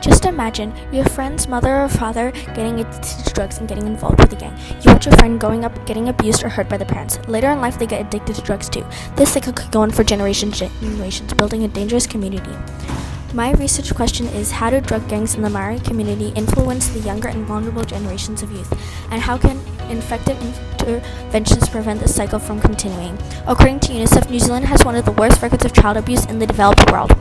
Just imagine your friend's mother or father getting addicted to drugs and getting involved with a gang. You watch your friend growing up getting abused or hurt by the parents. Later in life, they get addicted to drugs too. This cycle could go on for generations, building a dangerous community. My research question is, how do drug gangs in the Maori community influence the younger and vulnerable generations of youth? And how can effective interventions prevent this cycle from continuing? According to UNICEF, New Zealand has one of the worst records of child abuse in the developed world.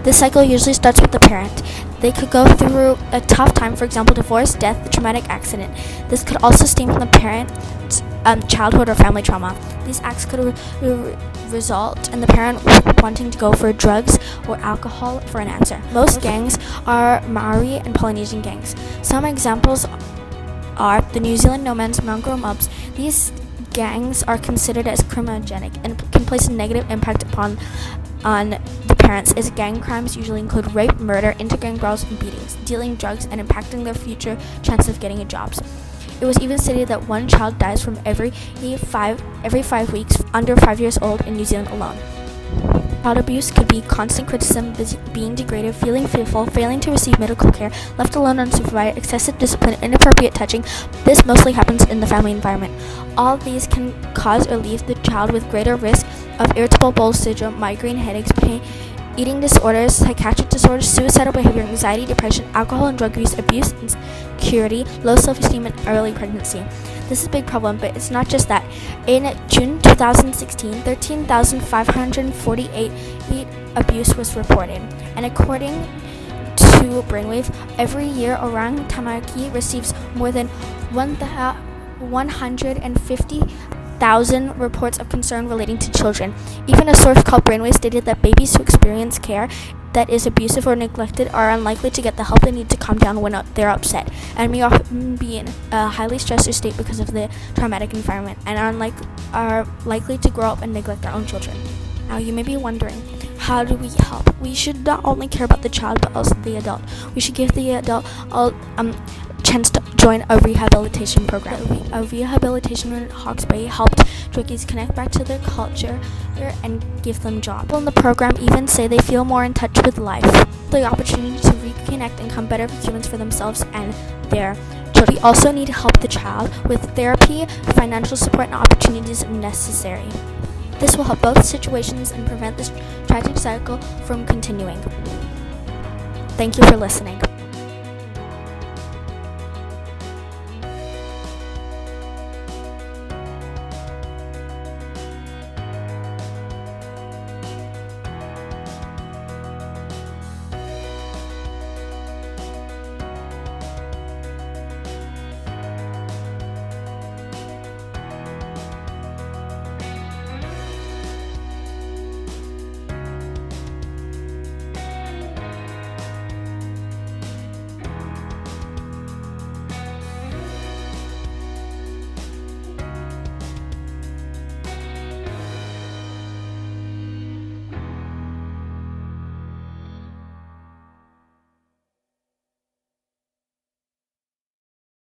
This cycle usually starts with the parent. They could go through a tough time, for example, divorce, death, traumatic accident. This could also stem from the parent's childhood or family trauma. These acts could result in the parent wanting to go for drugs or alcohol for an answer. Most gangs are Maori and Polynesian gangs. Some examples are the New Zealand nomads, Mongrel Mobs. These gangs are considered as criminogenic and can place a negative impact on the parents, as gang crimes usually include rape, murder, intergang brawls, and beatings, dealing drugs, and impacting their future chances of getting jobs. It was even stated that one child dies from every 5 weeks under 5 years old in New Zealand alone. Child abuse could be constant criticism, being degraded, feeling fearful, failing to receive medical care, left alone unsupervised, excessive discipline, inappropriate touching. This mostly happens in the family environment. All these can cause or leave the child with greater risk of irritable bowel syndrome, migraine, headaches, pain, eating disorders, psychiatric disorders, suicidal behavior, anxiety, depression, alcohol and drug use, abuse, insecurity, low self-esteem, and early pregnancy. This is a big problem, but it's not just that. In June 2016, 13,548 abuse was reported, and according to Brainwave, every year Orang Tamaki receives more than 150,000 reports of concern relating to children. Even a source called Brainwave stated that babies who experience care that is abusive or neglected are unlikely to get the help they need to calm down when they're upset, and may often be in a highly stressed state because of the traumatic environment, and are likely to grow up and neglect their own children. Now you may be wondering, how do we help? We should not only care about the child but also the adult. We should give the adult chance to join a rehabilitation program. A rehabilitation in Hawke's Bay helped Twickies connect back to their culture and give them jobs. People in the program even say they feel more in touch with life, the opportunity to reconnect and become better humans for themselves and their children. We also need to help the child with therapy, financial support, and opportunities necessary. This will help both situations and prevent this tragic cycle from continuing. Thank you for listening.